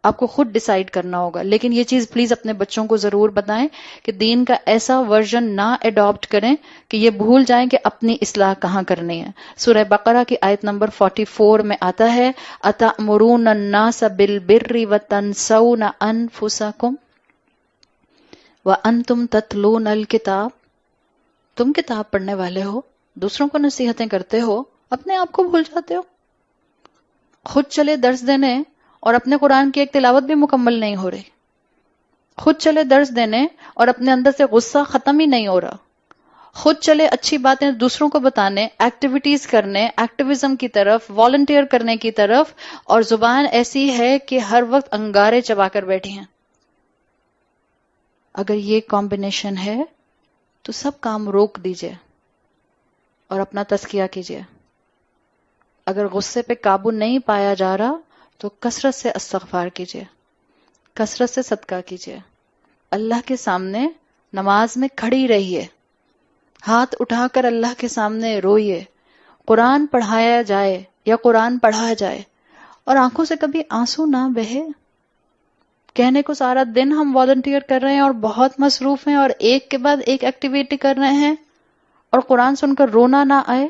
آپ کو خود ڈیسائیڈ کرنا ہوگا. لیکن یہ چیز پلیز اپنے بچوں کو ضرور بتائیں کہ دین کا ایسا ورژن نہ اڈاپٹ کریں کہ یہ بھول جائیں کہ اپنی اصلاح کہاں کرنی ہے. سورہ بقرہ کی آیت نمبر 44 میں آتا ہے اتأمرون الناس بالبر وتنسون انفسکم وانتم تتلون الکتاب. تم کتاب پڑھنے والے ہو، دوسروں کو نصیحتیں کرتے ہو، اپنے آپ کو بھول جاتے ہو. خود چلے درس دینے اور اپنے قرآن کی ایک تلاوت بھی مکمل نہیں ہو رہی. خود چلے درس دینے اور اپنے اندر سے غصہ ختم ہی نہیں ہو رہا. خود چلے اچھی باتیں دوسروں کو بتانے، ایکٹیویٹیز کرنے، ایکٹیویزم کی طرف، والنٹیئر کرنے کی طرف، اور زبان ایسی ہے کہ ہر وقت انگارے چبا کر بیٹھی ہیں. اگر یہ کمبینیشن ہے تو سب کام روک دیجئے اور اپنا تزکیہ کیجئے. اگر غصے پہ قابو نہیں پایا جا رہا تو کثرت سے استغفار کیجئے، کثرت سے صدقہ کیجئے. اللہ کے سامنے نماز میں کھڑی رہیے، ہاتھ اٹھا کر اللہ کے سامنے روئیے. قرآن پڑھایا جائے یا قرآن پڑھا جائے اور آنکھوں سے کبھی آنسو نہ بہے. کہنے کو سارا دن ہم والنٹیئر کر رہے ہیں اور بہت مصروف ہیں اور ایک کے بعد ایک ایکٹیویٹی کر رہے ہیں اور قرآن سن کر رونا نہ آئے،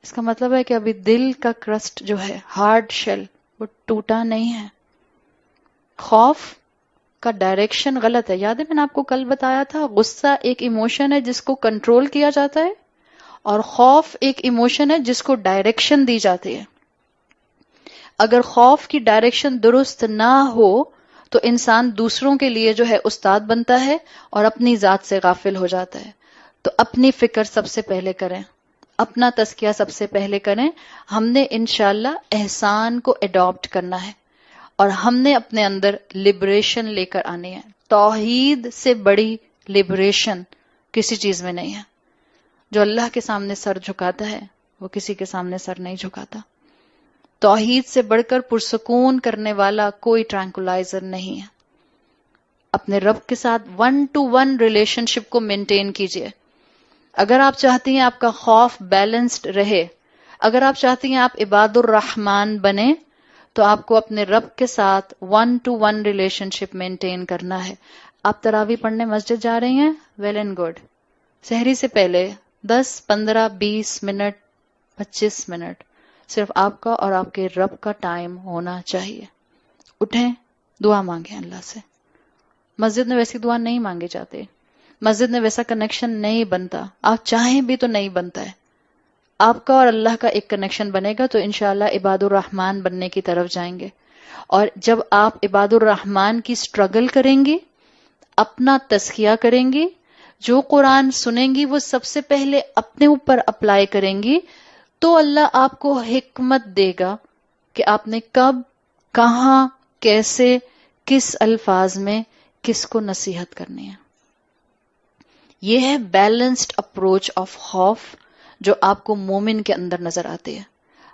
اس کا مطلب ہے کہ ابھی دل کا کرسٹ جو ہے، ہارڈ شیل، وہ ٹوٹا نہیں ہے. خوف کا ڈائریکشن غلط ہے. یاد ہے میں نے آپ کو کل بتایا تھا غصہ ایک ایموشن ہے جس کو کنٹرول کیا جاتا ہے، اور خوف ایک ایموشن ہے جس کو ڈائریکشن دی جاتی ہے. اگر خوف کی ڈائریکشن درست نہ ہو تو انسان دوسروں کے لیے جو ہے استاد بنتا ہے اور اپنی ذات سے غافل ہو جاتا ہے. تو اپنی فکر سب سے پہلے کریں، اپنا تزکیہ سب سے پہلے کریں. ہم نے انشاءاللہ احسان کو اڈاپٹ کرنا ہے اور ہم نے اپنے اندر لبریشن لے کر آنی ہے. توحید سے بڑی لبریشن کسی چیز میں نہیں ہے. جو اللہ کے سامنے سر جھکاتا ہے وہ کسی کے سامنے سر نہیں جھکاتا. توحید سے بڑھ کر پرسکون کرنے والا کوئی ٹرانکولائزر نہیں ہے. اپنے رب کے ساتھ 1-to-1 ریلیشن شپ کو مینٹین کیجئے. اگر آپ چاہتی ہیں آپ کا خوف بیلنسڈ رہے، اگر آپ چاہتی ہیں آپ عباد الرحمن بنیں، تو آپ کو اپنے رب کے ساتھ 1-to-1 ریلیشن شپ مینٹین کرنا ہے. آپ تراویح پڑھنے مسجد جا رہی ہیں، ویل اینڈ گڈ. سحری سے پہلے 10، 15، 20 منٹ، 25 منٹ صرف آپ کا اور آپ کے رب کا ٹائم ہونا چاہیے. اٹھیں، دعا مانگیں اللہ سے. مسجد میں ویسی دعا نہیں مانگے جاتے، مسجد میں ویسا کنیکشن نہیں بنتا. آپ چاہیں بھی تو نہیں بنتا ہے. آپ کا اور اللہ کا ایک کنیکشن بنے گا تو انشاءاللہ عباد الرحمن بننے کی طرف جائیں گے. اور جب آپ عباد الرحمن کی سٹرگل کریں گی، اپنا تزکیہ کریں گی، جو قرآن سنیں گی وہ سب سے پہلے اپنے اوپر اپلائی کریں گی، تو اللہ آپ کو حکمت دے گا کہ آپ نے کب، کہاں، کیسے، کس الفاظ میں کس کو نصیحت کرنی ہے. یہ ہے بیلنسڈ اپروچ آف خوف جو آپ کو مومن کے اندر نظر آتی ہے.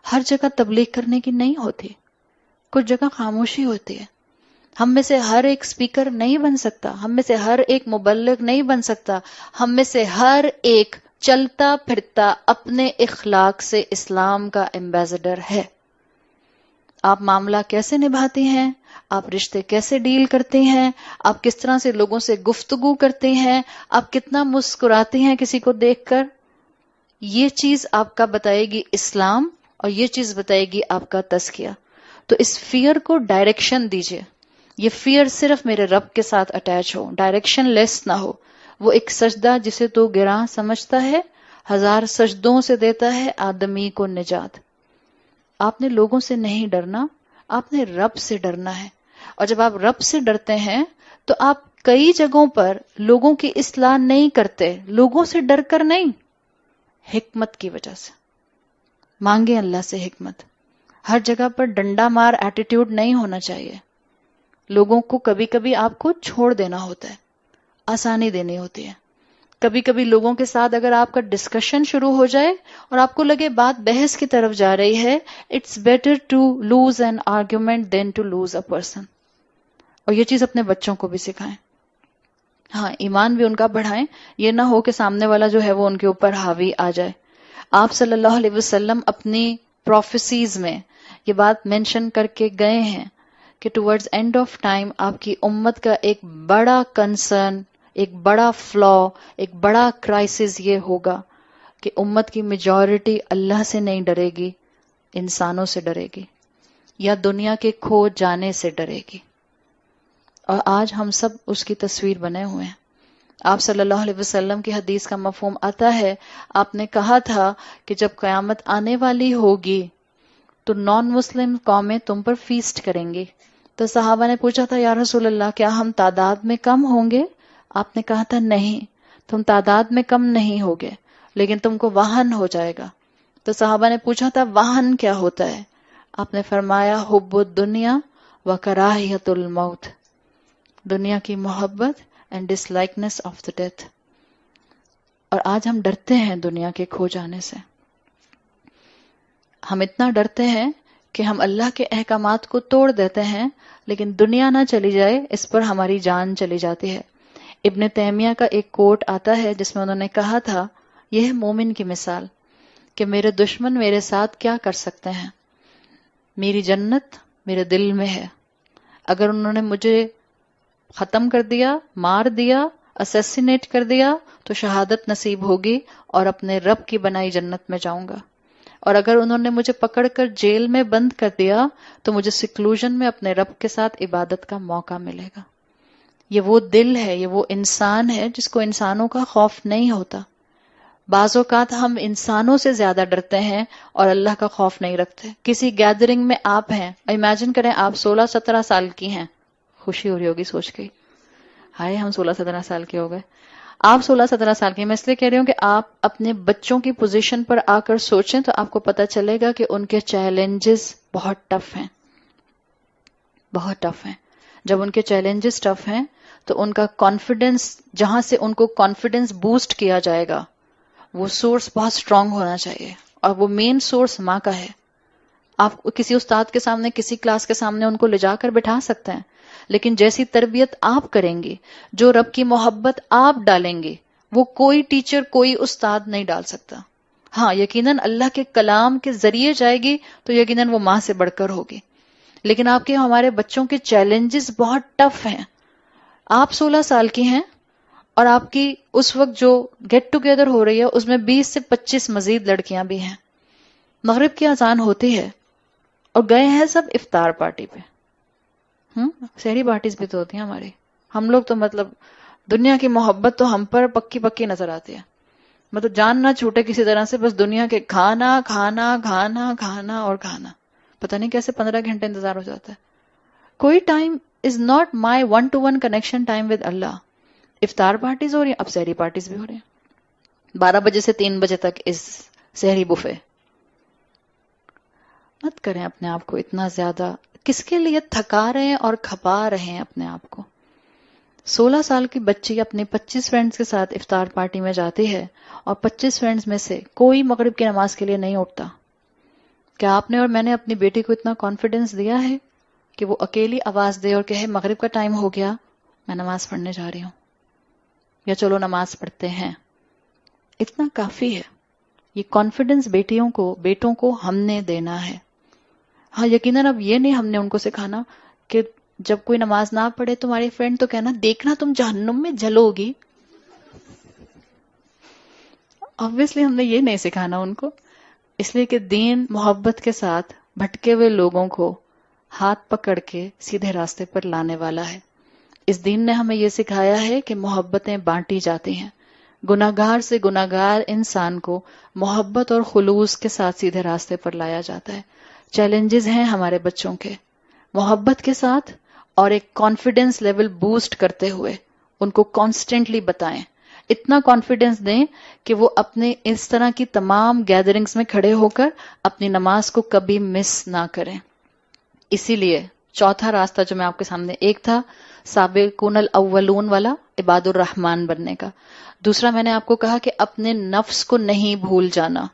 ہر جگہ تبلیغ کرنے کی نہیں ہوتی، کچھ جگہ خاموشی ہوتی ہے. ہم میں سے ہر ایک سپیکر نہیں بن سکتا، ہم میں سے ہر ایک مبلغ نہیں بن سکتا. ہم میں سے ہر ایک چلتا پھرتا اپنے اخلاق سے اسلام کا ایمبیسڈر ہے. آپ معاملہ کیسے نبھاتی ہیں، آپ رشتے کیسے ڈیل کرتے ہیں، آپ کس طرح سے لوگوں سے گفتگو کرتے ہیں، آپ کتنا مسکراتے ہیں کسی کو دیکھ کر، یہ چیز آپ کا بتائے گی اسلام، اور یہ چیز بتائے گی آپ کا تزکیہ. تو اس فیئر کو ڈائریکشن دیجئے. یہ فیئر صرف میرے رب کے ساتھ اٹیچ ہو، ڈائریکشن لیس نہ ہو. وہ ایک سجدہ جسے تو گراں سمجھتا ہے، 1000 سجدوں سے دیتا ہے آدمی کو نجات. آپ نے لوگوں سے نہیں ڈرنا، آپ نے رب سے ڈرنا ہے. اور جب آپ رب سے ڈرتے ہیں تو آپ کئی جگہوں پر لوگوں کی اصلاح نہیں کرتے، لوگوں سے ڈر کر نہیں، حکمت کی وجہ سے. مانگیں اللہ سے حکمت. ہر جگہ پر ڈنڈا مار ایٹیٹیوڈ نہیں ہونا چاہیے. لوگوں کو کبھی کبھی آپ کو چھوڑ دینا ہوتا ہے، آسانی دینی ہوتی ہے. کبھی کبھی لوگوں کے ساتھ اگر آپ کا ڈسکشن شروع ہو جائے اور آپ کو لگے بات بحث کی طرف جا رہی ہے، it's better to lose an argument than to lose a person. اور یہ چیز اپنے بچوں کو بھی سکھائیں. ہاں، ایمان بھی ان کا بڑھائیں، یہ نہ ہو کہ سامنے والا جو ہے وہ ان کے اوپر حاوی آ جائے. آپ صلی اللہ علیہ وسلم اپنی پروفیسیز میں یہ بات مینشن کر کے گئے ہیں کہ ٹورڈز اینڈ آف ٹائم آپ کی امت کا ایک بڑا کنسرن، ایک بڑا فلا، ایک بڑا کرائسس یہ ہوگا کہ امت کی میجورٹی اللہ سے نہیں ڈرے گی، انسانوں سے ڈرے گی یا دنیا کے کھو جانے سے ڈرے گی. اور آج ہم سب اس کی تصویر بنے ہوئے ہیں. آپ صلی اللہ علیہ وسلم کی حدیث کا مفہوم آتا ہے، آپ نے کہا تھا کہ جب قیامت آنے والی ہوگی تو نان مسلم قومیں تم پر فیسٹ کریں گی. تو صحابہ نے پوچھا تھا یا رسول اللہ کیا ہم تعداد میں کم ہوں گے؟ آپ نے کہا تھا نہیں، تم تعداد میں کم نہیں ہوگے لیکن تم کو واہن ہو جائے گا. تو صحابہ نے پوچھا تھا واہن کیا ہوتا ہے؟ آپ نے فرمایا حب الدنیا و کراہیت الموت، دنیا کی محبت and dislikeness of the death. اور آج ہم ڈرتے ہیں دنیا کے کھو جانے سے. ہم اتنا ڈرتے ہیں کہ ہم اللہ کے احکامات کو توڑ دیتے ہیں، لیکن دنیا نہ چلی جائے اس پر ہماری جان چلی جاتی ہے. ابن تیمیہ کا ایک کوٹ آتا ہے جس میں انہوں نے کہا تھا، یہ ہے مومن کی مثال کہ میرے دشمن میرے ساتھ کیا کر سکتے ہیں، میری جنت میرے دل میں ہے. اگر انہوں نے مجھے ختم کر دیا، مار دیا، اسیسینیٹ کر دیا تو شہادت نصیب ہوگی اور اپنے رب کی بنائی جنت میں جاؤں گا. اور اگر انہوں نے مجھے پکڑ کر جیل میں بند کر دیا تو مجھے سیکلوژن میں اپنے رب کے ساتھ عبادت کا موقع ملے گا. یہ وہ دل ہے، یہ وہ انسان ہے جس کو انسانوں کا خوف نہیں ہوتا. بعض اوقات ہم انسانوں سے زیادہ ڈرتے ہیں اور اللہ کا خوف نہیں رکھتے. کسی گیدرنگ میں آپ ہیں، امیجن کریں آپ 16-17 سال کی ہیں، خوشی ہو رہی ہوگی سوچ کے، ہائے ہم 16-17 سال کے ہو گئے. آپ 16-17 سال کے، میں اس لیے کہہ رہی ہوں کہ آپ اپنے بچوں کی پوزیشن پر آ کر سوچیں تو آپ کو پتہ چلے گا کہ ان کے چیلنجز بہت ٹف ہیں، بہت ٹف ہیں. جب ان کے چیلنجز ٹف ہیں تو ان کا کانفیڈنس، جہاں سے ان کو کانفیڈنس بوسٹ کیا جائے گا وہ سورس بہت اسٹرانگ ہونا چاہیے، اور وہ مین سورس ماں کا ہے. آپ کسی استاد کے سامنے، کسی کلاس کے سامنے ان کو لے جا کر بٹھا سکتے ہیں، لیکن جیسی تربیت آپ کریں گی، جو رب کی محبت آپ ڈالیں گے، وہ کوئی ٹیچر، کوئی استاد نہیں ڈال سکتا. ہاں یقیناً اللہ کے کلام کے ذریعے جائے گی تو یقیناً وہ ماں سے بڑھ کر ہوگی. لیکن آپ کے ہمارے بچوں کے چیلنجز بہت ٹف ہیں. آپ 16 سال کی ہیں اور آپ کی اس وقت جو گیٹ ٹوگیدر ہو رہی ہے اس میں 20 سے 25 مزید لڑکیاں بھی ہیں. مغرب کی اذان ہوتی ہے اور گئے ہیں سب افطار پارٹی پہ. سحری پارٹیز بھی تو ہوتی ہیں ہماری. ہم لوگ تو مطلب دنیا کی محبت تو ہم پر پکی پکی نظر آتی ہے، مطلب جان نہ چھوٹے کسی طرح سے، بس دنیا کے کھانا کھانا کھانا کھانا اور کھانا. پتہ نہیں کیسے 15 گھنٹے انتظار ہو جاتا ہے. کوئی time is not my 1-to-1 connection time with Allah. افطار پارٹیز ہو رہی ہیں، اب سحری پارٹیز بھی ہو رہی ہیں 12 بجے سے 3 بجے تک اس سحری بفے. مت کریں اپنے آپ کو اتنا زیادہ، کس کے لیے تھکا رہے ہیں اور کھپا رہے ہیں اپنے آپ کو. 16 سال کی بچی اپنے 25 فرینڈز کے ساتھ افطار پارٹی میں جاتی ہے اور 25 فرینڈز میں سے کوئی مغرب کی نماز کے لیے نہیں اٹھتا. کیا آپ نے اور میں نے اپنی بیٹی کو اتنا کانفیڈنس دیا ہے کہ وہ اکیلی آواز دے اور کہے مغرب کا ٹائم ہو گیا، میں نماز پڑھنے جا رہی ہوں، یا چلو نماز پڑھتے ہیں؟ اتنا کافی ہے. یہ کانفیڈنس بیٹوں کو ہم نے دینا ہے. ہاں یقیناً اب یہ نہیں ہم نے ان کو سکھانا کہ جب کوئی نماز نہ پڑھے تمہاری فرینڈ تو کہنا دیکھنا تم جہنم میں جلو گی. obviously ہم نے یہ نہیں سکھانا ان کو، اس لیے کہ دین محبت کے ساتھ بھٹکے ہوئے لوگوں کو ہاتھ پکڑ کے سیدھے راستے پر لانے والا ہے. اس دین نے ہمیں یہ سکھایا ہے کہ محبتیں بانٹی جاتی ہیں. گناہگار سے گناہگار انسان کو محبت اور خلوص کے ساتھ سیدھے راستے پر لایا جاتا ہے. چیلنجز ہیں ہمارے بچوں کے، محبت کے ساتھ اور ایک کانفیڈنس لیول بوسٹ کرتے ہوئے ان کو کانسٹنٹلی بتائیں. اتنا کانفیڈنس دیں کہ وہ اپنے اس طرح کی تمام گیدرنگز میں کھڑے ہو کر اپنی نماز کو کبھی مس نہ کریں. اسی لیے چوتھا راستہ جو میں آپ کے سامنے، ایک تھا سابقون الاولون والا، عباد الرحمن بننے کا. دوسرا میں نے آپ کو کہا کہ اپنے نفس کو نہیں بھول جانا،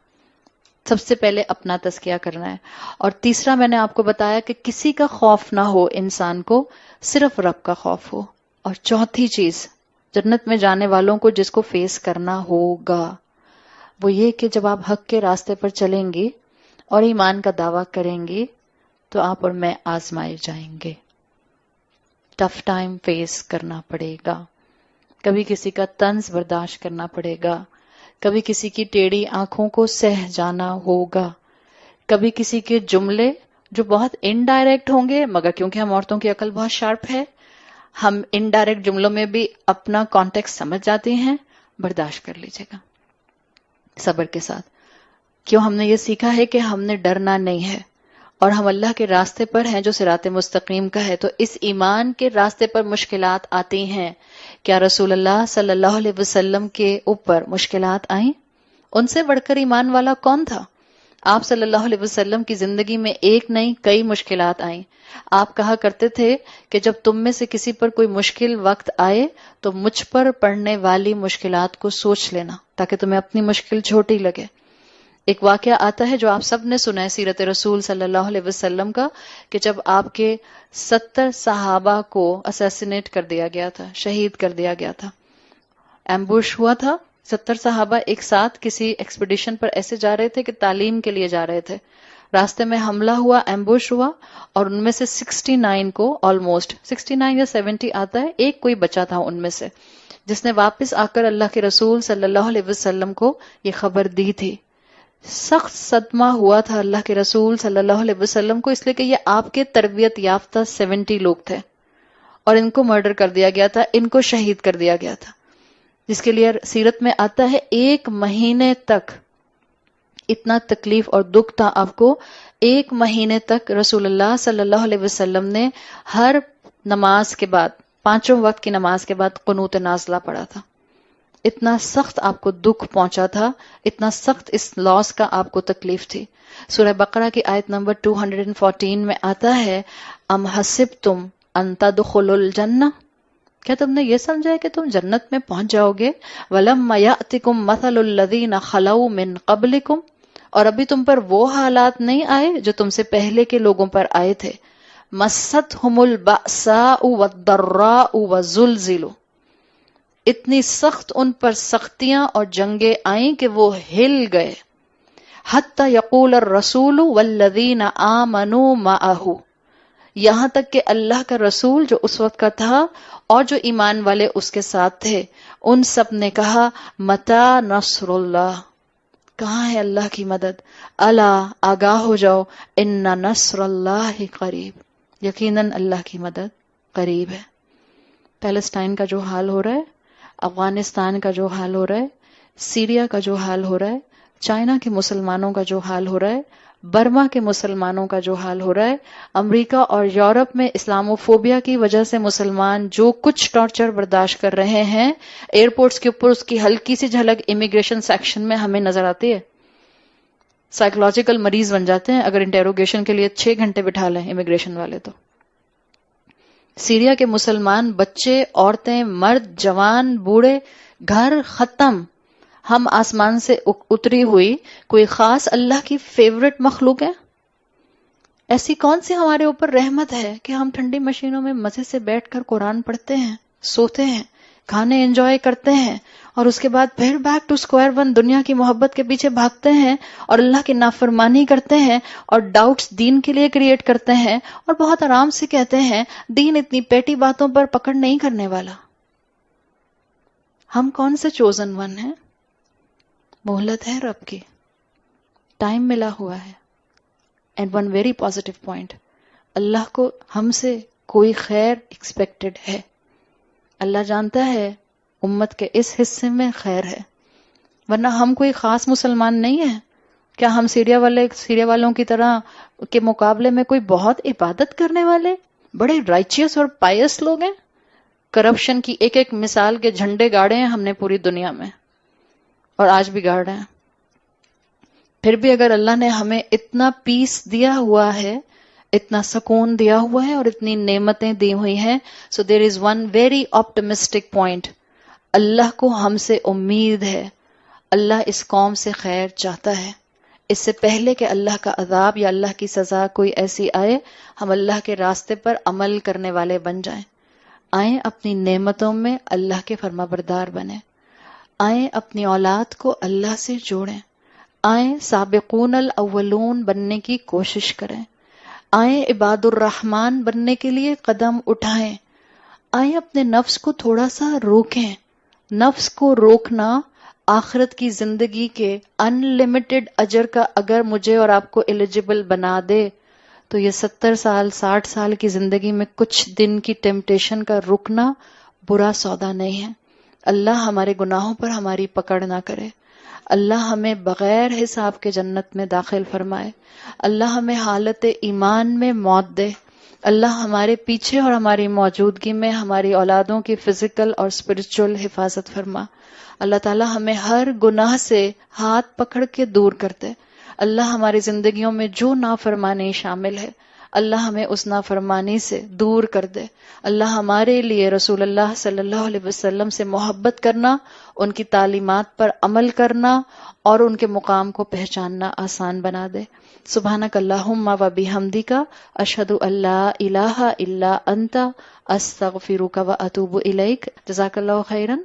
سب سے پہلے اپنا تزکیہ کرنا ہے. اور تیسرا میں نے آپ کو بتایا کہ کسی کا خوف نہ ہو انسان کو، صرف رب کا خوف ہو. اور چوتھی چیز جنت میں جانے والوں کو جس کو فیس کرنا ہوگا وہ یہ کہ جب آپ حق کے راستے پر چلیں گی اور ایمان کا دعویٰ کریں گی تو آپ اور میں آزمائے جائیں گے. ٹف ٹائم فیس کرنا پڑے گا، کبھی کسی کا طنز برداشت کرنا پڑے گا، کبھی کسی کی ٹیڑھی آنکھوں کو سہ جانا ہوگا، کبھی کسی کے جملے جو بہت انڈائریکٹ ہوں گے، مگر کیونکہ ہم عورتوں کی عقل بہت شارپ ہے، ہم انڈائریکٹ جملوں میں بھی اپنا کانٹیکسٹ سمجھ جاتے ہیں، برداشت کر لیجیے گا صبر کے ساتھ. کیوں؟ ہم نے یہ سیکھا ہے کہ ہم نے ڈرنا نہیں ہے، اور ہم اللہ کے راستے پر ہیں جو صراط مستقیم کا ہے. تو اس ایمان کے راستے پر مشکلات آتی ہیں. کیا رسول اللہ صلی اللہ علیہ وسلم کے اوپر مشکلات آئیں؟ ان سے بڑھ کر ایمان والا کون تھا؟ آپ صلی اللہ علیہ وسلم کی زندگی میں ایک نہیں کئی مشکلات آئیں. آپ کہا کرتے تھے کہ جب تم میں سے کسی پر کوئی مشکل وقت آئے تو مجھ پر پڑنے والی مشکلات کو سوچ لینا تاکہ تمہیں اپنی مشکل چھوٹی لگے. ایک واقعہ آتا ہے جو آپ سب نے سنا ہے سیرت رسول صلی اللہ علیہ وسلم کا، کہ جب آپ کے 70 صحابہ کو اسیسینیٹ کر دیا گیا تھا، شہید کر دیا گیا تھا، ایمبوش ہوا تھا. 70 صحابہ ایک ساتھ کسی ایکسپیڈیشن پر ایسے جا رہے تھے کہ تعلیم کے لیے جا رہے تھے. راستے میں حملہ ہوا، ایمبوش ہوا، اور ان میں سے 69 کو، آلموسٹ 69 یا 70 آتا ہے، ایک کوئی بچا تھا ان میں سے جس نے واپس آ کر اللہ کے رسول صلی اللہ علیہ وسلم کو یہ خبر دی تھی. سخت صدمہ ہوا تھا اللہ کے رسول صلی اللہ علیہ وسلم کو، اس لیے کہ یہ آپ کے تربیت یافتہ 70 لوگ تھے اور ان کو مرڈر کر دیا گیا تھا، ان کو شہید کر دیا گیا تھا. جس کے لیے سیرت میں آتا ہے 1 مہینے تک اتنا تکلیف اور دکھ تھا آپ کو. 1 مہینے تک رسول اللہ صلی اللہ علیہ وسلم نے ہر نماز کے بعد، 5 وقت کی نماز کے بعد قنوت نازلہ پڑھا تھا. اتنا سخت آپ کو دکھ پہنچا تھا، اتنا سخت اس لاس کا آپ کو تکلیف تھی. سورہ بقرہ کی آیت نمبر 214 میں آتا ہے، ام حسبتم ان تدخلوا الجنہ، کیا تم نے یہ سمجھا ہے کہ تم جنت میں پہنچ جاؤ گے؟ وَلَمَّا يَأْتِكُمْ مَثَلُ الَّذِينَ خَلَوْا مِنْ قَبْلِكُمْ، اور ابھی تم پر وہ حالات نہیں آئے جو تم سے پہلے کے لوگوں پر آئے تھے. مَسَّتْهُمُ الْبَأْسَاءُ وَالضَّرَّاءُ وَزُلْزِلُوا، اتنی سخت ان پر سختیاں اور جنگیں آئیں کہ وہ ہل گئے. حَتَّى يَقُولَ الرَّسُولُ وَالَّذِينَ آمَنُوا مَعَهُ، یہاں تک کہ اللہ کا رسول جو اس وقت کا تھا اور جو ایمان والے اس کے ساتھ تھے، ان سب نے کہا متی نصر اللہ، کہاں ہے اللہ کی مدد؟ الا، آگاہ ہو جاؤ، ان نصر اللہ قریب، یقیناً اللہ کی مدد قریب ہے. پیلسٹائن کا جو حال ہو رہا ہے، افغانستان کا جو حال ہو رہا ہے، سیریا کا جو حال ہو رہا ہے، چائنا کے مسلمانوں کا جو حال ہو رہا ہے، برما کے مسلمانوں کا جو حال ہو رہا ہے، امریکہ اور یورپ میں اسلاموفوبیا کی وجہ سے مسلمان جو کچھ ٹارچر برداشت کر رہے ہیں، ایئرپورٹس کے اوپر اس کی ہلکی سی جھلک امیگریشن سیکشن میں ہمیں نظر آتی ہے. سائیکولوجیکل مریض بن جاتے ہیں اگر انٹیروگیشن کے لیے 6 گھنٹے بٹھا لیں امیگریشن والے. تو سیریا کے مسلمان، بچے، عورتیں، مرد، جوان، بوڑھے، گھر ختم. ہم آسمان سے اتری ہوئی کوئی خاص اللہ کی فیوریٹ مخلوق ہے؟ ایسی کون سی ہمارے اوپر رحمت ہے کہ ہم ٹھنڈی مشینوں میں مزے سے بیٹھ کر قرآن پڑھتے ہیں، سوتے ہیں، کھانے انجوائے کرتے ہیں، اور اس کے بعد پھر بیک ٹو اسکوائر ون دنیا کی محبت کے پیچھے بھاگتے ہیں اور اللہ کی نافرمانی کرتے ہیں اور ڈاؤٹس دین کے لیے کریٹ کرتے ہیں اور بہت آرام سے کہتے ہیں دین اتنی پیٹی باتوں پر پکڑ نہیں کرنے والا. ہم کون سے چوزن ون ہیں؟ مہلت ہے رب کی، ٹائم ملا ہوا ہے. And one very positive point, Allah کو ہم سے کوئی خیر ایکسپیکٹڈ ہے. اللہ جانتا ہے امت کے اس حصے میں خیر ہے، ورنہ ہم کوئی خاص مسلمان نہیں ہیں. کیا ہم سیریا والوں کی طرح کے مقابلے میں کوئی بہت عبادت کرنے والے بڑے رائچیس اور پائس لوگ ہیں؟ کرپشن کی ایک ایک مثال کے جھنڈے گاڑے ہیں ہم نے پوری دنیا میں، اور آج بھی گاڑ رہے ہیں. پھر بھی اگر اللہ نے ہمیں اتنا پیس دیا ہوا ہے، اتنا سکون دیا ہوا ہے اور اتنی نعمتیں دی ہوئی ہیں، so there is one very optimistic point. Allah کو ہم سے امید ہے، اللہ اس قوم سے خیر چاہتا ہے. اس سے پہلے کہ اللہ کا عذاب یا اللہ کی سزا کوئی ایسی آئے، ہم اللہ کے راستے پر عمل کرنے والے بن جائیں. آئیں اپنی نعمتوں میں اللہ کے فرما بردار بنیں، آئیں اپنی اولاد کو اللہ سے جوڑیں، آئیں سابقون الاولون بننے کی کوشش کریں، آئیں عباد الرحمن بننے کے لیے قدم اٹھائیں. آئیں اپنے نفس کو تھوڑا سا روکیں. نفس کو روکنا آخرت کی زندگی کے ان لمیٹڈ اجر کا اگر مجھے اور آپ کو ایلیجیبل بنا دے تو یہ 70 سال 60 سال کی زندگی میں کچھ دن کی ٹیمپٹیشن کا رکنا برا سودا نہیں ہے. اللہ ہمارے گناہوں پر ہماری پکڑ نہ کرے. اللہ ہمیں بغیر حساب کے جنت میں داخل فرمائے. اللہ ہمیں حالت ایمان میں موت دے. اللہ ہمارے پیچھے اور ہماری موجودگی میں ہماری اولادوں کی فزیکل اور اسپرچل حفاظت فرما. اللہ تعالی ہمیں ہر گناہ سے ہاتھ پکڑ کے دور کر دے. اللہ ہماری زندگیوں میں جو نافرمانی شامل ہے اللہ ہمیں اس نافرمانی سے دور کر دے. اللہ ہمارے لیے رسول اللہ صلی اللہ علیہ وسلم سے محبت کرنا، ان کی تعلیمات پر عمل کرنا اور ان کے مقام کو پہچاننا آسان بنا دے. سبحانک اللہم و بحمدک اشہد ان لا الہ الا انت استغفرک و اتوب الیک. جزاک اللہ خیرا.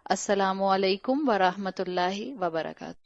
السلام علیکم ورحمۃ اللہ وبرکاتہ.